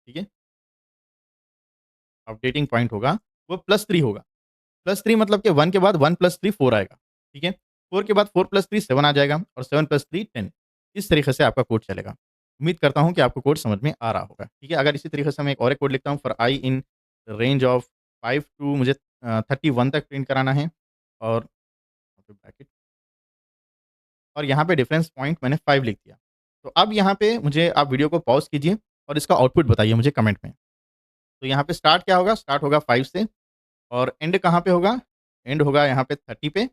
ठीक है? अपडेटिंग पॉइंट होगा वो +3 होगा। +3 मतलब कि 1 के बाद 1 + 3 4 आएगा, ठीक है? 4 के बाद 4 + 3 7 आ जाएगा और 7 + 3 10। इस तरीके से आपका कोड चलेगा। उम्मीद करता हूँ कि आपको कोड समझ में आ रहा होगा, ठीक है? अगर इसी तरीके से मैं एक और एक कोड लिखता हूँ for i in range of 5 to मुझे 31 तक प्रिंट कराना है और ब्रैकेट और यहाँ पे डिफरेंस पॉइंट मैंने 5 लिख दिया। तो अब यहाँ पे मुझे आप वीडियो को पॉज़ कीजिए और इसका आउटपुट बताइए मुझे कमेंट में। तो यहाँ पे स्टार्ट क्या होगा? स्टार्ट होगा 5 से और एंड कहाँ पे होगा? एंड होगा यहाँ पे 30 पे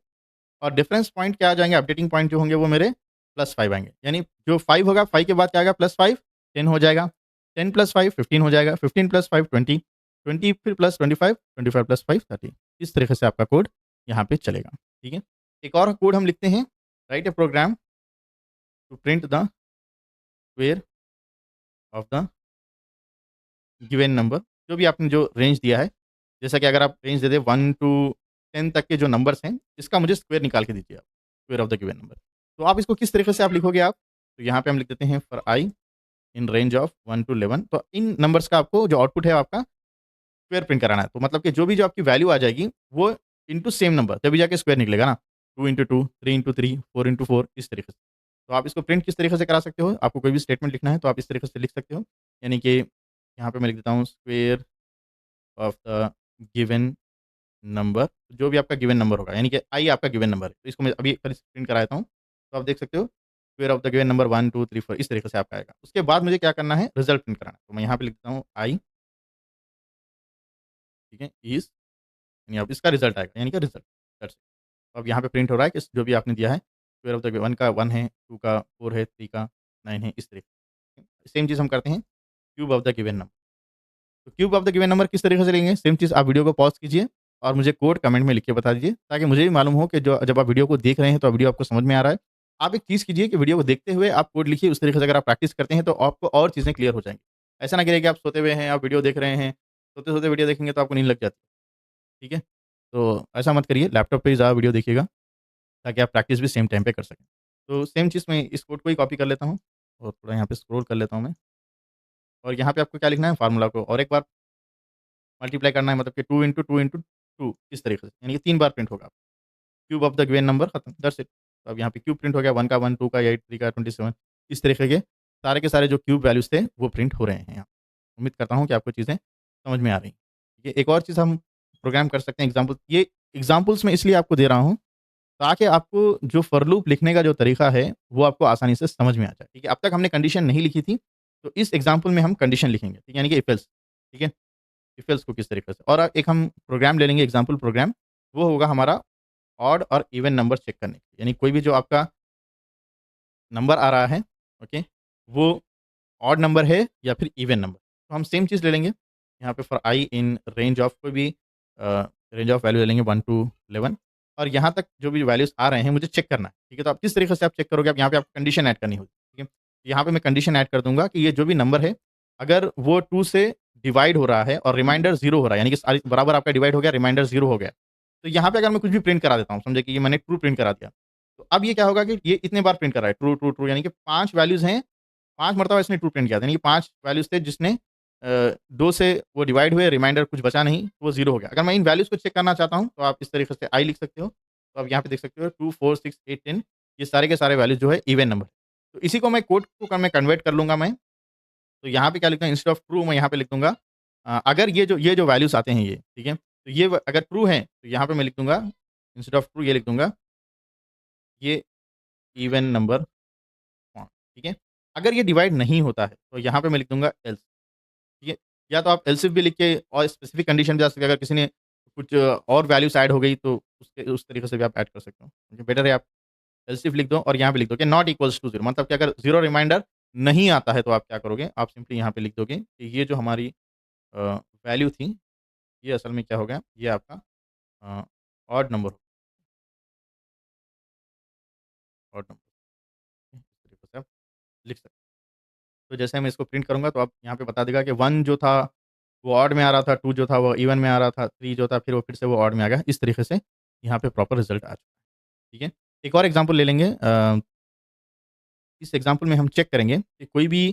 और डिफरेंस पॉइंट क्या आ जाएँगे, अपडेटिंग पॉइंट जो होंगे वो मेरे +5 आएँगे। यानी जो 5 होगा, 5 के बाद क्या आएगा +5 10 हो जाएगा, 10 + 5 15 हो जाएगा, 15 + 5 20, 20 फिर +25, 25 + 5 30। इस तरीके से आपका कोड यहाँ पे चलेगा, ठीक है? एक और कोड हम लिखते हैं, write a program to print the square of the given number. जो भी आपने जो रेंज दिया है, जैसा कि अगर आप रेंज दे दें 1 टू 10 तक के जो नंबर्स हैं, इसका मुझे स्क्वायर निकाल के दीजिए आप, square of the given number. तो आप इसको किस तरीके से आप लिखोगे आप? तो यहाँ पे हम लिख देते हैं for i in range of 1 to 11। तो इन नंबर्स का आपको जो आउटपुट है आपका स्क्वायर प्रिंट कराना है। तो मतलब कि जो आपकी वैल्यू आ जाएगी, वो इंटू सेम नंबर तभी जाके स्क्वायर निकलेगा ना। 2 इंटू 2, 3 इंटू 3, 4 इंटू 4 इस तरीके से। तो आप इसको प्रिंट किस तरीके से करा सकते हो? आपको कोई भी स्टेटमेंट लिखना है तो आप इस तरीके से लिख सकते हो। यानी कि यहाँ पे मैं लिख देता हूँ square of the given number, जो भी आपका गिवन नंबर होगा, यानी कि आई आपका गिवन नंबर है। तो इसको मैं अभी फिर से प्रिंट करा देता हूँ। तो आप देख सकते हो square of the given number 1, 2, 3, 4 इस तरीके से आपका आएगा। उसके बाद मुझे क्या करना है? रिज़ल्ट प्रिंट कराना है। तो मैं यहाँ पे लिखता हूँ आई, ठीक है, इज़ यानी अब इसका रिज़ल्ट आएगा, यानी कि रिज़ल्ट दैट्स इट। तो अब यहाँ पे प्रिंट हो रहा है कि जो भी आपने दिया है, स्क्वायर ऑफ द 1 का 1 है, 2 का 4 है, 3 का 9 है, इस तरीके से। सेम चीज़ हम करते हैं cube of the given number. तो cube of the given number किस तरीके से लेंगे? सेम चीज़ आप वीडियो को पॉज़ कीजिए और मुझे कोड कमेंट में लिख के बता दीजिए, ताकि मुझे भी मालूम हो कि जो जब आप वीडियो को देख रहे हैं, तो वीडियो आपको समझ में आ रहा है। आप एक चीज़ कीजिए कि वीडियो को देखते हुए आप कोड लिखिए, उस तरीके से अगर आप प्रैक्टिस करते हैं, तो आपको और चीज़ें क्लियर हो जाएँगी। ऐसा ना करिए कि आप सोते हुए हैं, आप वीडियो देख रहे हैं, सोते-सोते वीडियो देखेंगे तो आपको नींद लग जाती है, ठीक है? तो ऐसा मत करिए, लैपटॉप पे ही ज़्यादा वीडियो देखिएगा, ताकि आप प्रैक्टिस भी सेम टाइम पे कर सकें। तो सेम चीज़ मैं इस कोड को ही कॉपी कर लेता हूँ और थोड़ा यहाँ पे स्क्रॉल कर लेता हूँ मैं और यहाँ पे आपको क्या लिखना है? फ़ॉर्मूला को और एक बार मल्टीप्लाई करना है, मतलब कि 2 इंटू 2 इंटू 2 इस तरीके से, यानी कि 3 बार प्रिंट होगा। Cube of the given number खत्म, दैट्स इट। तो अब यहाँ पे क्यूब प्रिंट हो गया, 1 का 1, 2 का 8, 3 का 27 इस तरीके के सारे जो क्यूब वैल्यूज़ थे वो प्रिंट हो रहे हैं यहाँ। उम्मीद करता हूँ कि आपको चीज़ें समझ में आ रही हैं। ठीक है, एक और चीज़ हम प्रोग्राम कर सकते हैं एग्ज़ाम्पल, ये एग्ज़ाम्पल्स मैं इसलिए आपको दे रहा हूँ, ताकि आपको जो फॉर लूप लिखने का जो तरीका है, वो आपको आसानी से समझ में आ जाए। ठीक है, अब तक हमने कंडीशन नहीं लिखी थी, तो इस एग्ज़ाम्पल में हम कंडीशन लिखेंगे, ठीक है, यानी कि इफ एल्स, ठीक है? इफ एल्स को किस तरीके से और एक हम प्रोग्राम ले लेंगे एग्ज़ाम्पल प्रोग्राम, वो होगा हमारा ऑड और इवन नंबर चेक करने के लिए। यानी कोई भी जो आपका नंबर आ रहा है, ओके, वो ऑड नंबर है या फिर इवन नंबर। तो हम सेम चीज़ ले लेंगे, यहाँ पे for i in range of कोई भी रेंज ऑफ वैल्यू ले लेंगे 1 टू 11 और यहाँ तक जो भी वैल्यूज़ आ रहे हैं मुझे चेक करना है, ठीक है? तो आप किस तरीके से आप चेक करोगे, आप यहाँ पे आपको कंडीशन ऐड करनी होगी, ठीक है? यहाँ पे मैं कंडीशन ऐड कर दूँगा कि ये जो भी नंबर है, अगर वो 2 से डिवाइड हो रहा है और रिमाइंडर 0 हो रहा है, यानी कि सारी बराबर आपका डिवाइड हो गया, रिमाइंडर 0 हो गया। तो यहाँ पे अगर मैं कुछ भी प्रिंट करा देता हूँ, समझिए कि ये मैंने ट्रू प्रिंट करा दिया। तो अब ये क्या होगा कि ये इतने बार प्रिंट कर रहा है, ट्रू, ट्रू, ट्रू, यानी कि 5 वैल्यूज़ हैं, 5 मर्तबा इसने ट्रू प्रिंट किया था, यानी कि 5 वैल्यूज़ थे जिसने 2 से वो डिवाइड हुए, रिमाइंडर कुछ बचा नहीं, वो 0 हो गया। अगर मैं इन वैल्यूज़ को चेक करना चाहता हूँ, तो आप इस तरीके से आई लिख सकते हो। तो आप यहाँ पे देख सकते हो 2, 4, 6, 8, 10 ये सारे के सारे वैल्यूज़ जो है इवन नंबर। तो इसी को मैं कोड को मैं कन्वर्ट कर लूँगा मैं। तो यहाँ पे क्या लिखता हूँ, इंस्टेड ऑफ ट्रू मैं यहाँ पे लिख दूँगा अगर ये जो वैल्यूज़ आते हैं ये, ठीक है? तो ये अगर ट्रू हैं, तो यहाँ पे मैं लिख दूँगा, इंस्टेड ऑफ ट्रू ये लिख दूँगा, ये इवन नंबर फॉर्म, ठीक है? अगर ये डिवाइड नहीं होता है, तो यहाँ पे मैं लिख दूँगा एल्स, ठीक है? या तो आप एल्स इफ भी लिख के और स्पेसिफिक कंडीशन भी जा सकते हैं, अगर किसी ने कुछ और वैल्यूज़ ऐड हो गई, तो उसके उस तरीके से भी आप ऐड कर सकते हो। बेटर है आप एल्स इफ लिख दो और यहाँ पे लिख दो कि नॉट इक्वल्स टू 0, मतलब कि अगर 0 रिमाइंडर नहीं आता है तो आप क्या करोगे, आप सिंपली यहाँ पे लिख दोगे कि ये जो हमारी अ, वैल्यू थी, ये असल में क्या हो गया, ये आपका अ, ऑड नंबर ऑड नंबर इस तरीके से आप लिख सकते हैं। तो जैसे मैं इसको प्रिंट करूँगा तो आप यहाँ पे बता देगा कि 1 जो था वो ऑड में आ रहा था, 2 जो था वो इवन में आ रहा था, 3 जो था फिर वो फिर से वो ऑड में आ गया। इस तरीके से यहाँ पे प्रॉपर रिज़ल्ट आ चुका है, ठीक है? एक और एग्ज़ाम्पल ले लेंगे इस एग्ज़ाम्पल में हम चेक करेंगे कि कोई भी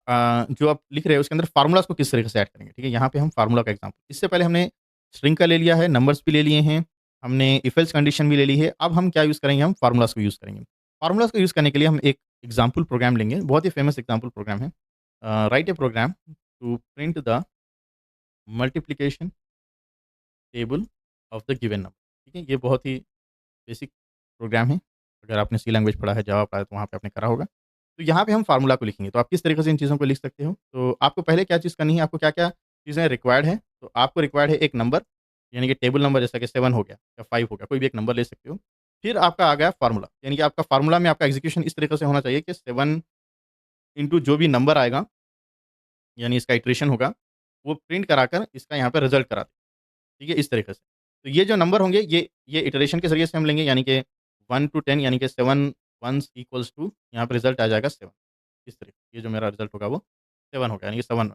जो आप लिख रहे हो उसके अंदर फ़ॉर्मूलाज़ को किस तरीके से ऐड करेंगे, ठीक है? यहाँ पे हम फ़ॉर्मूला का एग्ज़ाम्पल इससे पहले हमने स्ट्रिंग का ले लिया है, नंबर्स भी ले लिए हैं, हमने इफ एल्स कंडीशन भी ले ली है। अब हम क्या यूज़ करेंगे, हम फ़ॉर्मूलाज़ को यूज़ करेंगे। फ़ॉर्मूलाज़ को यूज़ करने के लिए हम एक एग्ज़ाम्पल प्रोग्राम लेंगे, बहुत ही फ़ेमस एग्ज़ाम्पल प्रोग्राम है। Write a program to print the multiplication table of the given number, ठीक है? ये बहुत ही बेसिक प्रोग्राम है। अगर आपने सी लैंग्वेज पढ़ा है, जावा पढ़ा है तो वहाँ पे आपने करा होगा। तो यहाँ पे हम फ़ॉर्मूला को लिखेंगे, तो आप किस तरीके से इन चीज़ों को लिख सकते हो? तो आपको पहले क्या चीज़ करनी है, आपको क्या-क्या चीज़ें रिक्वायर्ड है? तो आपको रिक्वायर्ड है एक नंबर, यानी कि टेबल नंबर जैसा कि 7 हो गया या 5 हो गया, कोई भी एक नंबर ले सकते हो। फिर आपका आ गया फ़ॉर्मूला, यानी कि आपका फ़ॉर्मूला में आपका एग्ज़ीक्यूशन इस तरीके से होना चाहिए कि 7 इंटू जो भी नंबर आएगा, यानी इसका इटरेशन होगा, वो प्रिंट कराकर इसका यहाँ पे रिज़ल्ट करा दे। ठीक है? इस तरीके से। तो ये जो नंबर होंगे ये इटरेशन के ज़रिए से हम लेंगे यानी कि 1 टू 10 यानी कि 7 वन्स इक्वल्स टू यहाँ पे रिज़ल्ट आ जाएगा 7 इस तरीके ये जो मेरा रिज़ल्ट होगा वो 7 होगा यानी कि 7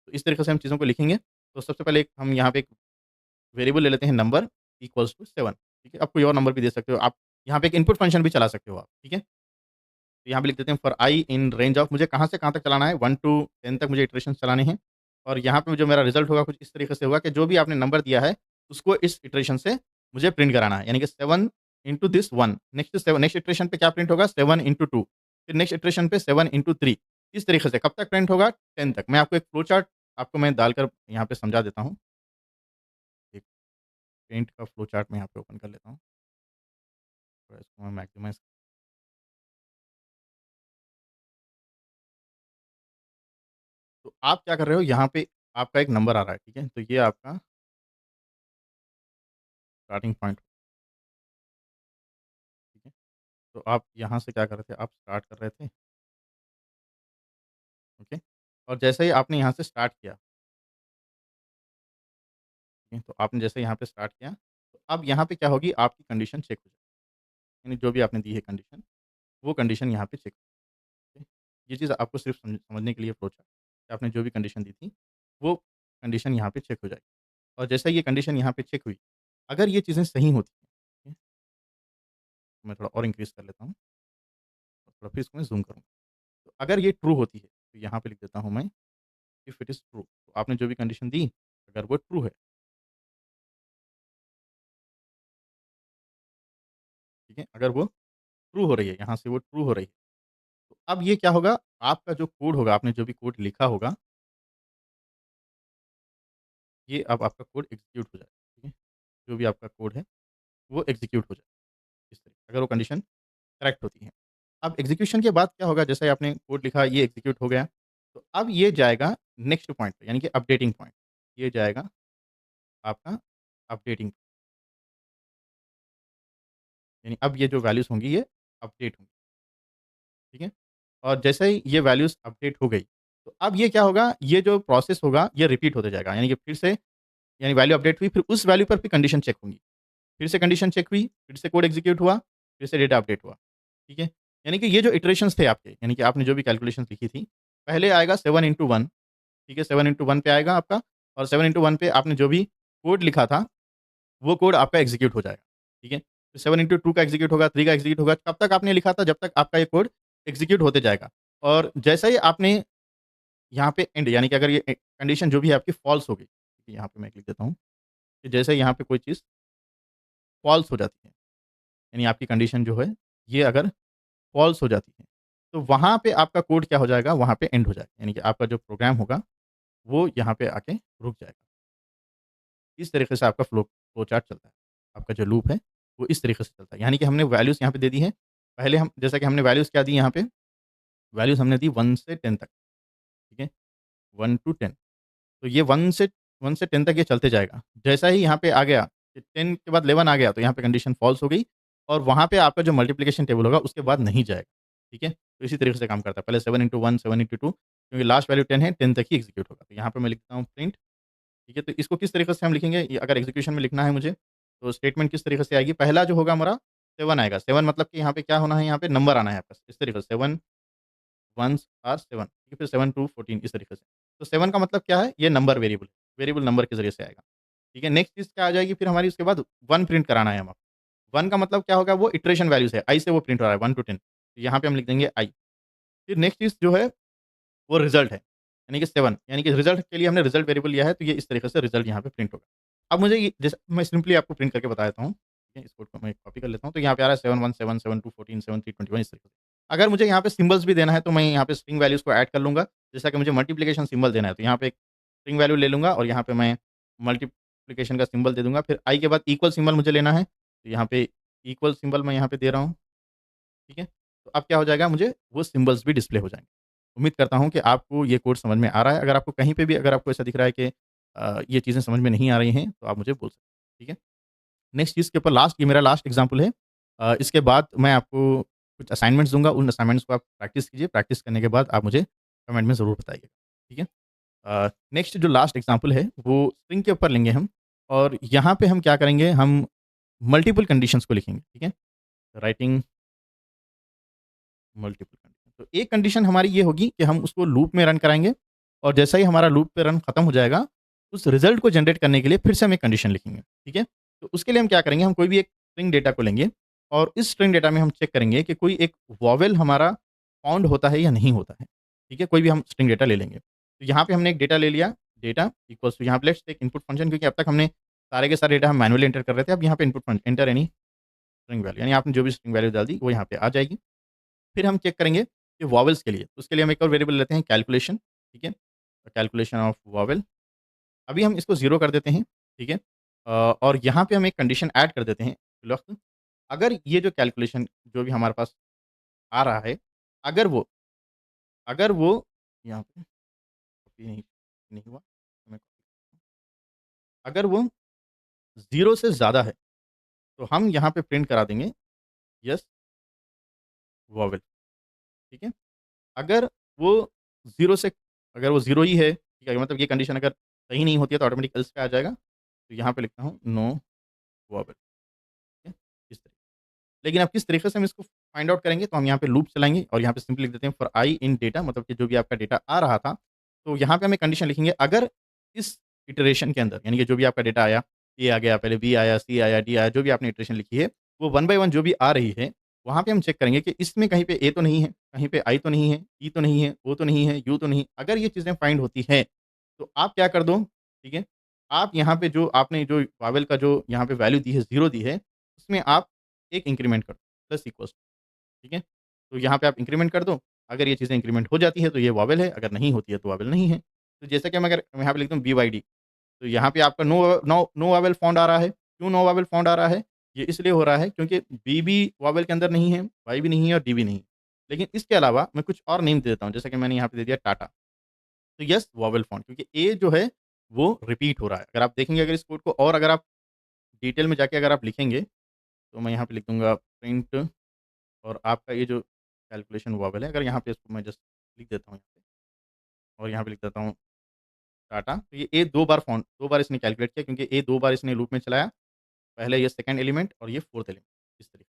तो इस तरीके से हम चीज़ों को लिखेंगे। तो सबसे पहले एक हम यहाँ पे एक वेरिएबल ले लेते हैं नंबर इक्वल्स टू 7 ठीक है? आप कोई और नंबर भी दे सकते हो। आप यहाँ पे एक इनपुट फंक्शन भी चला सकते हो आप, ठीक है? तो यहाँ पे लिख देते हैं for i in range of मुझे कहाँ से कहाँ तक चलाना है 1 टू 10 तक मुझे इटरेशंस चलाने हैं। और यहाँ पे जो मेरा रिज़ल्ट होगा कुछ इस तरीके से होगा कि जो भी आपने नंबर दिया है, उसको इस इटरेशन से मुझे प्रिंट कराना है। यानी कि 7 इंटू दिस 1 नेक्स्ट इटरेशन पे क्या प्रिंट होगा 7 इंटू 2 फिर नेक्स्ट इटरेशन पे 7 इंटू 3 इस तरीके से कब तक प्रिंट होगा 10 तक। मैं आपको एक फ्लो चार्ट आपको मैं डालकर यहाँ पे समझा देता हूँ। एक पेंट का फ्लो चार्ट मैं यहाँ पे ओपन कर लेता हूँ। थोड़ा इसको मैं मैक्सिमाइज़ तो आप क्या कर रहे हो यहाँ पे आपका एक नंबर आ रहा है, ठीक है? तो ये आपका स्टार्टिंग पॉइंट ठीक है? तो आप यहाँ से क्या कर रहे थे, आप स्टार्ट कर रहे थे, ओके? और जैसे ही आपने यहाँ से स्टार्ट किया, ठीक है? तो आपने जैसे यहाँ पे स्टार्ट किया, तो अब यहाँ पे क्या होगी, आपकी कंडीशन चेक हो जाएगी। यानी जो भी आपने दी है कंडीशन, वो कंडीशन यहाँ पे चेक होगी। ये चीज़ आपको सिर्फ़ समझने के लिए अप्रोच है, कि आपने जो भी कंडीशन दी थी, वो कंडीशन यहाँ पे चेक हो जाएगी। और जैसे ही ये कंडीशन यहाँ पे चेक हुई, अगर ये चीज़ें सही होती हैं, ठीक है? मैं थोड़ा और इंक्रीज़ कर लेता हूँ, और थोड़ा फिर इसको मैं ज़ूम करूँगा। तो अगर ये ट्रू होती है, तो यहाँ पे लिख देता हूँ मैं इफ इट इज़ ट्रू तो आपने जो भी कंडीशन दी, अगर वो ट्रू है, ठीक है? अगर वो ट्रू हो रही है, यहाँ से वो ट्रू हो रही है, तो अब ये क्या होगा, आपका जो कोड होगा, आपने जो भी कोड लिखा होगा, ये अब आपका कोड एग्ज़ीक्यूट हो जाएगा, ठीक है? जो भी आपका कोड है, वो एग्ज़ीक्यूट हो जाएगा, इस तरीके अगर वो कंडीशन करेक्ट होती है। अब एग्ज़ीक्यूशन के बाद क्या होगा, जैसे आपने कोड लिखा, ये एग्ज़ीक्यूट हो गया, तो अब ये जाएगा नेक्स्ट पॉइंट पे, यानी कि अपडेटिंग पॉइंट। ये जाएगा आपका अपडेटिंग, यानी अब ये जो वैल्यूज़ होंगी, ये अपडेट होंगी, ठीक है? और जैसे ही ये वैल्यूज़ अपडेट हो गई, तो अब ये क्या होगा, ये जो प्रोसेस होगा, ये रिपीट होते जाएगा। यानी कि फिर से यानी वैल्यू अपडेट हुई, फिर उस वैल्यू पर फिर कंडीशन चेक होंगी। फिर से कंडीशन चेक हुई, फिर से कोड एग्ज़ीक्यूट हुआ, फिर से डेटा अपडेट हुआ, ठीक है? यानी कि ये जो इटरेशंस थे आपके, यानी कि आपने जो भी कैलकुलेशंस लिखी थी, पहले आएगा 7 इंटू 1 ठीक है? 7 इंटू 1 पे आएगा आपका और 7 इंटू 1 पे आपने जो भी कोड लिखा था, वो कोड आपका एग्ज़ीक्यूट हो जाएगा, ठीक है? फिर 7 इंटू 2 का एग्ज़ीक्यूट होगा, 3 का एग्ज़ीक्यूट होगा, कब तक आपने लिखा था, जब तक आपका ये कोड एग्ज़ीक्यूट होते जाएगा। और जैसे ही आपने यहाँ पे एंड यानी कि अगर ये कंडीशन जो भी है आपकी फ़ॉल्स हो गई, ठीक है? यहाँ पे मैं लिख देता हूँ कि जैसे यहाँ पे कोई चीज़ फ़ॉल्स हो जाती है, यानी आपकी कंडीशन जो है, ये अगर फ़ॉल्स हो जाती है, तो वहाँ पे आपका कोड क्या हो जाएगा, वहाँ पे एंड हो जाएगा। यानी कि आपका जो प्रोग्राम होगा, वो यहाँ पे आके रुक जाएगा। इस तरीके से आपका फ्लो चार्ट चलता है। आपका जो लूप है, वो इस तरीके से चलता है। यानी कि हमने वैल्यूज़ यहाँ पे दे दी हैं। पहले हम जैसा कि हमने वैल्यूज़ क्या दी यहाँ पे, वैल्यूज़ हमने दी 1 से 10 तक, ठीक है? 1 टू 10 तो ये 1 से 10 तक ये चलते जाएगा। जैसा ही यहाँ पे आ गया, कि 10 के बाद 11 आ गया, तो यहाँ पे कंडीशन फ़ॉल्स हो गई और वहाँ पे आपका जो मल्टिप्लिकेशन टेबल होगा, उसके बाद नहीं जाएगा, ठीक है? तो इसी तरीके से काम करता है। पहले 7 इंटू 1 7 इंटू 2 क्योंकि लास्ट वैल्यू 10 है, 10 तक ही एग्ज़ीक्यूट होगा। तो यहाँ पे मैं लिखता हूँ प्रिंट, ठीक है? तो इसको किस तरीके से हम लिखेंगे, ये अगर एग्ज़ीक्यूशन में लिखना है मुझे, तो स्टेटमेंट किस तरीके से आएगी? पहला जो होगा हमारा 7 आएगा। 7 मतलब कि यहाँ पे क्या होना है, यहाँ पे नंबर आना है आपका, इस तरीके से 7 वन्स आर 7, ठीक है? फिर 7 टू 14 इस तरीके से। तो 7 का मतलब क्या है? ये नंबर वेरिएबल, वेरिएबल नंबर के ज़रिए से आएगा, ठीक है? नेक्स्ट चीज़ क्या आ जाएगी फिर हमारी, उसके बाद 1 प्रिंट कराना है हमें। 1 का मतलब क्या होगा? वो इटरेशन वैल्यूज़ है, i से वो प्रिंट हो रहा है 1 टू 10, तो यहाँ पे हम लिख देंगे i। फिर नेक्स्ट चीज़ जो है वो रिज़ल्ट है, यानी कि 7, यानी कि रिज़ल्ट के लिए हमने रिज़ल्ट वेरिएबल लिया है, तो ये इस तरीके से रिज़ल्ट यहाँ पे प्रिंट होगा। अब मुझे ये जैसे मैं सिंपली आपको प्रिंट करके बता देता हूँ, ठीक है? इस कोड को मैं कॉपी कर लेता हूँ, तो यहाँ पे आ रहा है 717 7214 7321 इस तरीके से। अगर मुझे यहाँ पे सिंबल्स भी देना है, तो मैं यहाँ पे स्ट्रिंग वैल्यूज़ को ऐड कर लूँगा, जैसा कि मुझे मल्टीप्लिकेशन सिंबल देना है, तो यहाँ पे एक स्ट्रिंग वैल्यू ले लूँगा और यहाँ पे मैं मल्टीप्लिकेशन का सिंबल दे दूँगा। फिर आई के बाद इक्वल सिंबल मुझे लेना है, तो यहाँ पे इक्वल सिंबल मैं यहाँ पे दे रहा हूँ, ठीक है? तो अब क्या हो जाएगा, मुझे वो सिंबल्स भी डिस्प्ले हो जाएँगे। उम्मीद करता हूँ कि आपको ये कोड समझ में आ रहा है। अगर आपको कहीं पे भी अगर आपको ऐसा दिख रहा है कि ये चीज़ें समझ में नहीं आ रही हैं, तो आप मुझे बोल सकते हैं, ठीक है? नेक्स्ट चीज़ के ऊपर लास्ट, ये मेरा लास्ट एग्ज़ाम्पल है। इसके बाद मैं आपको कुछ असाइनमेंट्स दूँगा, उन असाइनमेंट्स को आप प्रैक्टिस कीजिए, प्रैक्टिस करने के बाद आप मुझे कमेंट में ज़रूर बताइएगा, ठीक है? नेक्स्ट जो लास्ट एग्ज़ाम्पल है, वो स्ट्रिंग के ऊपर लेंगे हम और यहाँ पे हम क्या करेंगे, हम मल्टीपल कंडीशंस को लिखेंगे, ठीक है? Writing multiple condition. तो एक कंडीशन हमारी ये होगी कि हम उसको लूप में रन कराएँगे और जैसा ही हमारा लूप पे रन खत्म हो जाएगा, उस रिज़ल्ट को जनरेट करने के लिए फिर से हम एक कंडीशन लिखेंगे, ठीक है? तो उसके लिए हम क्या करेंगे, हम कोई भी एक स्ट्रिंग डेटा को लेंगे और इस स्ट्रिंग डेटा में हम चेक करेंगे कि कोई एक वोवेल हमारा फाउंड होता है या नहीं होता है, ठीक है? कोई भी हम स्ट्रिंग डेटा ले लेंगे। तो यहाँ पे हमने एक डेटा ले लिया, डेटा इक्वल्स टू यहाँ पे लेट्स टेक इनपुट फंक्शन, क्योंकि अब तक हमने सारे के सारे डेटा हम मैनुअली एंटर कर रहे थे। अब यहाँ पे input function enter any string value, यानी आपने जो भी स्ट्रिंग वैल्यू डाल दी, वो यहाँ पे आ जाएगी। फिर हम चेक करेंगे कि वॉवेल्स के लिए, तो उसके लिए हम एक और वेरिएबल लेते हैं कैलकुलेशन, ठीक है? कैलकुलेशन ऑफ वॉवेल, अभी हम इसको 0 कर देते हैं, ठीक है? और यहाँ पे हम एक कंडीशन ऐड कर देते हैं फिलवक़्त, अगर ये जो कैलकुलेशन जो भी हमारे पास आ रहा है, अगर वो अगर वो यहाँ पे कॉपी नहीं हुआ, मैं अगर वो 0 से ज़्यादा है, तो हम यहाँ पे प्रिंट करा देंगे येस वॉवेल, ठीक है? अगर वो 0 से अगर वो 0 ही है, ठीक है, मतलब ये कंडीशन अगर सही नहीं होती है, तो ऑटोमेटिक एल्स पे आ जाएगा। तो यहाँ पे लिखता हूँ नो वोवेल, ठीक है? इस तरीके, लेकिन अब किस तरीके से हम इसको फाइंड आउट करेंगे, तो हम यहाँ पे लूप चलाएँगे और यहाँ पे सिंपली लिख देते हैं फॉर आई इन डेटा, मतलब कि जो भी आपका डेटा आ रहा था, तो यहाँ पे हम एक कंडीशन लिखेंगे, अगर इस इटरेशन के अंदर, यानी कि जो भी आपका डेटा आया, ए आ गया, पहले बी आया, सी आया, डी आया, जो भी आपने इटरेशन लिखी है, वो वन बाय वन जो भी आ रही है, वहाँ पे हम चेक करेंगे कि इसमें कहीं पे ए तो नहीं है, कहीं पे आई तो नहीं है, ई तो नहीं है, ओ तो नहीं है, यू तो नहीं। अगर ये चीज़ें फाइंड होती हैं, तो आप क्या कर दो, ठीक है? आप यहाँ पे जो आपने जो वावेल का जो यहाँ पे वैल्यू दी है, 0 दी है, उसमें आप एक इंक्रीमेंट कर दो, प्लस इक्वल्स, ठीक है? तो यहाँ पे आप इंक्रीमेंट कर दो, अगर ये चीज़ें इंक्रीमेंट हो जाती है, तो ये वावेल है, अगर नहीं होती है, तो वावेल नहीं है। तो जैसा कि मैं यहाँ पे लिखता हूँ बीवाईडी, तो यहाँ पे आपका नो वावेल फाउंड आ रहा है। क्यों नो वावेल फाउंड आ रहा है? ये इसलिए हो रहा है क्योंकि बी भी वावेल के अंदर नहीं है, वाई भी नहीं है और डी भी नहीं है। लेकिन इसके अलावा मैं कुछ और नेम दे देता हूँ, जैसा कि मैंने यहाँ पे दे दिया टाटा। तो येस वावेल फाउंड, क्योंकि ए जो है वो रिपीट हो रहा है। अगर आप देखेंगे, अगर इस कोड को और अगर आप डिटेल में जाके अगर आप लिखेंगे, तो मैं यहाँ पे लिख दूँगा प्रिंट और आपका ये जो कैलकुलेशन वावेल है, अगर यहाँ पे इसको मैं जस्ट लिख देता हूँ यहाँ पे और यहाँ पे लिख देता हूँ टाटा, तो ये ए 2 बार फाउंड 2 बार इसने कैलकुलेट किया, क्योंकि ए 2 बार इसने लूप में चलाया। पहले ये सेकंड एलिमेंट और ये फोर्थ एलिमेंट, इस तरीके।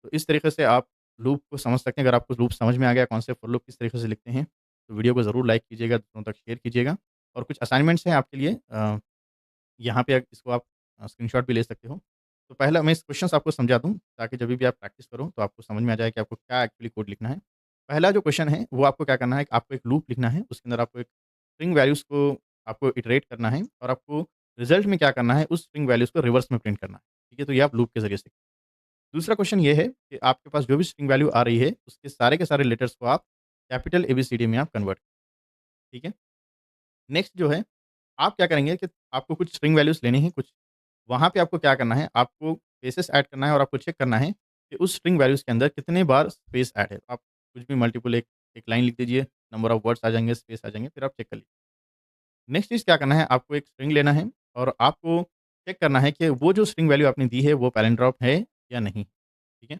तो इस तरीके से आप लूप को समझ सकते हैं। अगर आपको लूप समझ में आ गया, कौन से फॉर लूप किस तरीके से लिखते हैं, तो वीडियो को ज़रूर लाइक कीजिएगा, दूसरों तक शेयर कीजिएगा और कुछ असाइनमेंट्स हैं आपके लिए, यहाँ पे इसको आप स्क्रीनशॉट भी ले सकते हो। तो पहला मैं इस क्वेश्चंस आपको समझा दूँ, ताकि जभी भी आप प्रैक्टिस करो, तो आपको समझ में आ जाए कि आपको क्या एक्चुअली कोड लिखना है। पहला जो क्वेश्चन है, वो आपको क्या करना है, आपको एक लूप लिखना है, उसके अंदर आपको एक स्ट्रिंग वैल्यूज़ को आपको इटरेट करना है और आपको रिज़ल्ट में क्या करना है, उस स्ट्रिंग वैल्यूज़ को रिवर्स में प्रिंट करना है। ठीक है? तो ये आप लूप के ज़रिए से। दूसरा क्वेश्चन ये है कि आपके पास जो भी स्ट्रिंग वैल्यू आ रही है, उसके सारे के सारे लेटर्स को आप कैपिटल एबीसीडी में आप कन्वर्ट, ठीक है? नेक्स्ट जो है, आप क्या करेंगे कि आपको कुछ स्ट्रिंग वैल्यूज़ लेनी है कुछ, वहाँ पे आपको क्या करना है, आपको स्पेसेस ऐड करना है और आपको चेक करना है कि उस स्ट्रिंग वैल्यूज़ के अंदर कितने बार स्पेस ऐड है। आप कुछ भी मल्टीपल एक एक लाइन लिख दीजिए, नंबर ऑफ वर्ड्स आ जाएँगे, स्पेस आ जाएँगे, फिर आप चेक कर लीजिए। नेक्स्ट चीज़ क्या करना है, आपको एक स्ट्रिंग लेना है और आपको चेक करना है कि वो जो स्ट्रिंग वैल्यू आपने दी है, वो पैराग्राफ है या नहीं, ठीक है?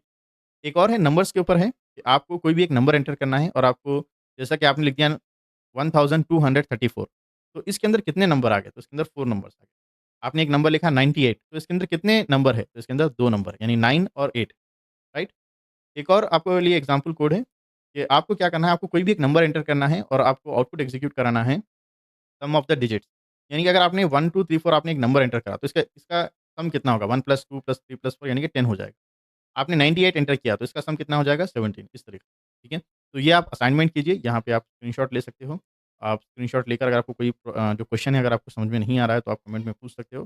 एक और है नंबर्स के ऊपर है कि आपको कोई भी एक नंबर एंटर करना है और आपको जैसा कि आपने लिख दिया 1234 तो इसके अंदर कितने नंबर आ गए? तो इसके अंदर 4 नंबर्स आ गए। आपने एक नंबर लिखा 98 तो इसके अंदर कितने नंबर है? तो इसके अंदर 2 नंबर यानी 9 और 8 राइट? एक और आपके लिए एग्ज़ाम्पल कोड है कि आपको क्या करना है, आपको कोई भी एक नंबर एंटर करना है और आपको आउटपुट एग्ज़ीक्यूट कराना है, सम ऑफ द डिजिट्स। यानी कि अगर आपने 1, 2, 3, 4 आपने एक नंबर एंटर करा, तो इसका इसका सम कितना होगा? 1 + 2 + 3 + 4 यानी कि 10 हो जाएगा। आपने 98 एंटर किया, तो इसका सम कितना हो जाएगा? 17 इस तरीके से, ठीक है? तो ये आप असाइनमेंट कीजिए, यहाँ पे आप स्क्रीनशॉट ले सकते हो। आप स्क्रीनशॉट लेकर अगर आपको कोई जो क्वेश्चन है, अगर आपको समझ में नहीं आ रहा है, तो आप कमेंट में पूछ सकते हो।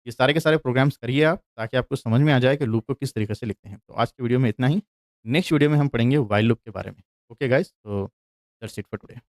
ये सारे के सारे प्रोग्राम्स करिए आप, ताकि आपको समझ में आ जाए कि लूप को किस तरीके से लिखते हैं। तो आज की वीडियो में इतना ही। नेक्स्ट वीडियो में हम पढ़ेंगे व्हाइल लूप के बारे में। ओके गाइज़, तो दैट्स इट फॉर टुडे।